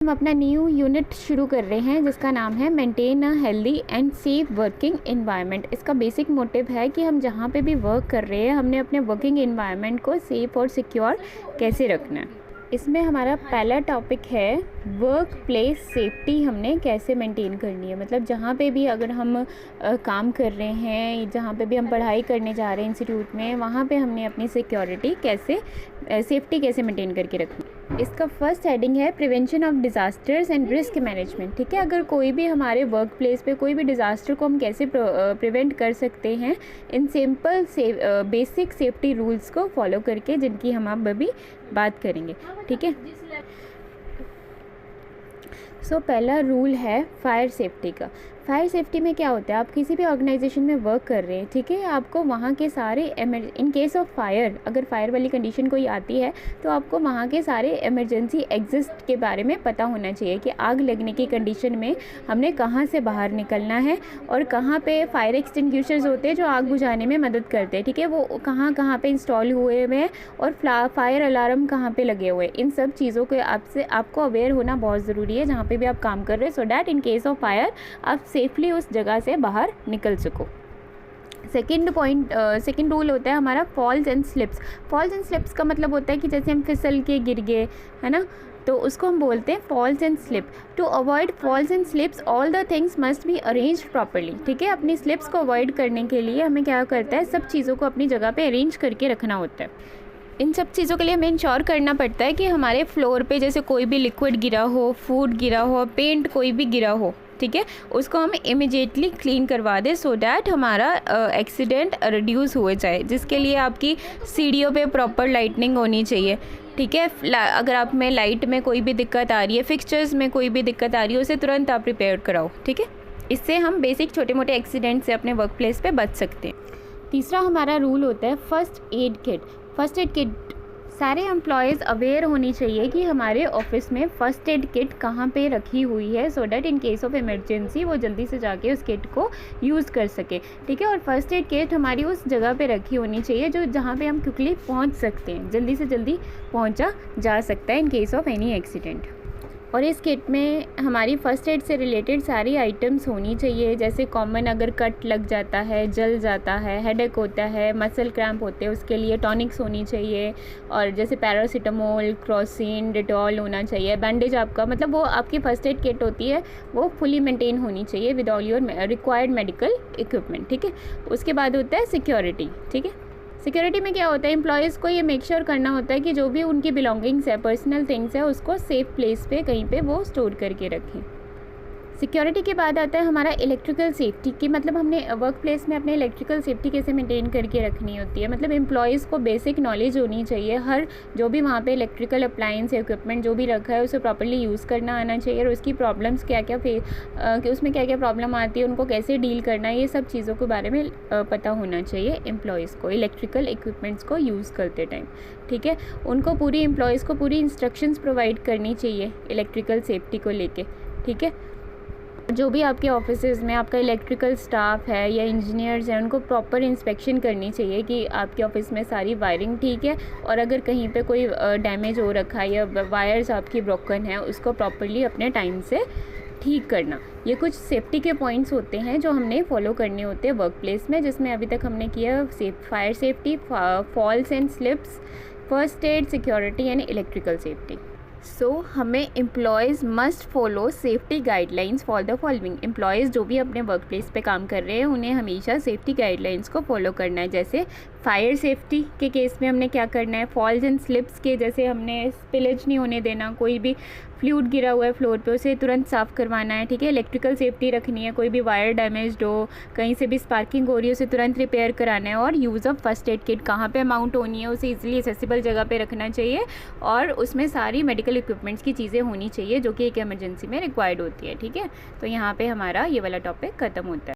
हम अपना new unit शुरू कर रहे हैं जिसका नाम है maintain a healthy and safe working environment. इसका बेसिक मोटिव है कि हम जहाँ पे भी वर्क कर रहे हैं हमने अपने वर्किंग एनवायरनमेंट को सेफ और सिक्योर कैसे रखना है। इसमें हमारा पहला टॉपिक है वर्क प्लेस सेफ्टी हमने कैसे मेंटेन करनी है। मतलब जहाँ पे भी अगर हम काम कर रहे हैं, जहाँ पे भी हम पढ़ाई करने जा रहे हैं इंस्टीट्यूट में, वहाँ पे हमने अपनी सिक्योरिटी कैसे सेफ्टी कैसे मेंटेन करके रखनी है। इसका फर्स्ट हेडिंग है prevention of disasters and risk management. ठीक है, अगर कोई भी हमारे वर्क प्लेस पे कोई भी डिज़ास्टर को हम कैसे प्रिवेंट कर सकते हैं in simple basic safety rules को फॉलो करके, जिनकी हम अब अभी बात करेंगे। ठीक है, सो पहला रूल है फायर सेफ्टी का। फायर सेफ्टी में क्या होता है, आप किसी भी ऑर्गेनाइजेशन में वर्क कर रहे हैं, ठीक है, आपको वहाँ के सारे इन केस ऑफ फायर, अगर फायर वाली कंडीशन कोई आती है तो आपको वहाँ के सारे इमरजेंसी एग्जिस्ट के बारे में पता होना चाहिए कि आग लगने की कंडीशन में हमने कहाँ से बाहर निकलना है और कहाँ पे फायर एक्सटिंग्विशर्स होते हैं जो आग बुझाने में मदद करते हैं। ठीक है, वो कहाँ पे इंस्टॉल हुए हुए हैं और फायर अलार्म कहाँ पे लगे हुए हैं। इन सब चीज़ों के आपको अवेयर होना बहुत ज़रूरी है जहाँ पे भी आप काम कर रहे हैं, so that in case of fire आप सेफली उस जगह से बाहर निकल सको। सेकंड रूल होता है हमारा falls and slips. Falls and slips का मतलब होता है कि जैसे हम फिसल के गिर गए, है ना, तो उसको हम बोलते हैं falls and slip. To avoid falls and slips all the things must be arrange properly. ठीक है, अपनी स्लिप्स को अवॉइड करने के लिए हमें क्या करता है, सब चीज़ों को अपनी जगह पे अरेंज करके रखना होता है। इन सब चीज़ों के लिए हमें इंश्योर करना पड़ता है कि हमारे फ्लोर पे जैसे कोई भी लिक्विड गिरा हो, फूड गिरा हो, पेंट कोई भी गिरा हो, ठीक है, उसको हम इमिडिएटली क्लीन करवा दें सो डैट हमारा एक्सीडेंट रिड्यूस हो जाए। जिसके लिए आपकी सीढ़ियों पे प्रॉपर लाइटनिंग होनी चाहिए। ठीक है, अगर आप में लाइट में कोई भी दिक्कत आ रही है, फिक्सचर्स में कोई भी दिक्कत आ रही है, उसे तुरंत आप रिपेयर कराओ। ठीक है, इससे हम बेसिक छोटे मोटे एक्सीडेंट से अपने वर्क प्लेस पर बच सकते हैं। तीसरा हमारा रूल होता है first aid kit. First aid kit सारे एम्प्लॉयज़ अवेयर होनी चाहिए कि हमारे ऑफिस में फ़र्स्ट एड किट कहाँ पे रखी हुई है, so that in case of emergency वो जल्दी से जाके उस किट को यूज़ कर सके। ठीक है, और फर्स्ट एड किट हमारी उस जगह पे रखी होनी चाहिए जो जहाँ पे हम क्विकली पहुँच सकते हैं, जल्दी से जल्दी पहुँचा जा सकता है in case of any accident. और इस किट में हमारी फ़र्स्ट एड से रिलेटेड सारी आइटम्स होनी चाहिए, जैसे कॉमन अगर कट लग जाता है, जल जाता है, हेडेक होता है, मसल क्रैम्प होते हैं, उसके लिए टॉनिक्स होनी चाहिए, और जैसे पैरासीटामोल, क्रोसिन, डेटॉल होना चाहिए। बैंडेज आपका मतलब वो आपकी फ़र्स्ट एड किट होती है वो फुली मेंटेन होनी चाहिए with all your required medical equipment. ठीक है, उसके बाद होता है सिक्योरिटी। ठीक है, सिक्योरिटी में क्या होता है, एम्प्लॉयज़ को ये मेक श्योर करना होता है कि जो भी उनकी बिलोंगिंग्स है, पर्सनल थिंग्स है, उसको सेफ़ प्लेस पे कहीं पे वो स्टोर करके रखें। सिक्योरिटी के बाद आता है हमारा इलेक्ट्रिकल सेफ्टी की, मतलब हमने वर्क प्लेस में अपने इलेक्ट्रिकल सेफ्टी कैसे मेंटेन करके रखनी होती है। मतलब एम्प्लॉयज़ को बेसिक नॉलेज होनी चाहिए, हर जो भी वहाँ पे इलेक्ट्रिकल अप्लायंस इक्विपमेंट जो भी रखा है उसे प्रॉपर्ली यूज़ करना आना चाहिए, और उसकी प्रॉब्लम्स क्या क्या कि उसमें क्या क्या प्रॉब्लम आती है, उनको कैसे डील करना है, ये सब चीज़ों के बारे में पता होना चाहिए एम्प्लॉयज़ को इलेक्ट्रिकल इक्विपमेंट्स को यूज़ करते टाइम। ठीक है, उनको पूरी एम्प्लॉयज़ को पूरी इंस्ट्रक्शंस प्रोवाइड करनी चाहिए इलेक्ट्रिकल सेफ्टी को लेके। ठीक है, जो भी आपके ऑफिसेज़ में आपका इलेक्ट्रिकल स्टाफ है या इंजीनियर्स हैं, उनको प्रॉपर इंस्पेक्शन करनी चाहिए कि आपके ऑफिस में सारी वायरिंग ठीक है, और अगर कहीं पे कोई डैमेज हो रखा है या वायर्स आपकी ब्रोकन है उसको प्रॉपरली अपने टाइम से ठीक करना। ये कुछ सेफ्टी के पॉइंट्स होते हैं जो हमने फॉलो करने होते हैं वर्क प्लेस में, जिसमें अभी तक हमने किया fire safety, falls and slips, first aid, security and electrical safety. So हमें employees must follow safety guidelines for the following. Employees जो भी अपने वर्क प्लेस पे काम कर रहे हैं उन्हें हमेशा सेफ्टी गाइडलाइंस को फॉलो करना है। जैसे फायर सेफ्टी के केस में हमने क्या करना है, फॉल्स एंड स्लिप्स के जैसे हमने स्पिलेज नहीं होने देना, कोई भी फ्लूइड गिरा हुआ है फ्लोर पे उसे तुरंत साफ़ करवाना है। ठीक है, इलेक्ट्रिकल सेफ्टी रखनी है, कोई भी वायर डैमेज्ड हो, कहीं से भी स्पार्किंग हो रही है उसे तुरंत रिपेयर कराना है, और use of first aid kit कहाँ पे माउंट होनी है उसे इजीली एक्सेसिबल जगह पे रखना चाहिए, और उसमें सारी मेडिकल इक्विपमेंट्स की चीज़ें होनी चाहिए जो कि एक इमरजेंसी में रिक्वायर्ड होती है। ठीक है, तो यहाँ पे हमारा ये वाला टॉपिक ख़त्म होता है।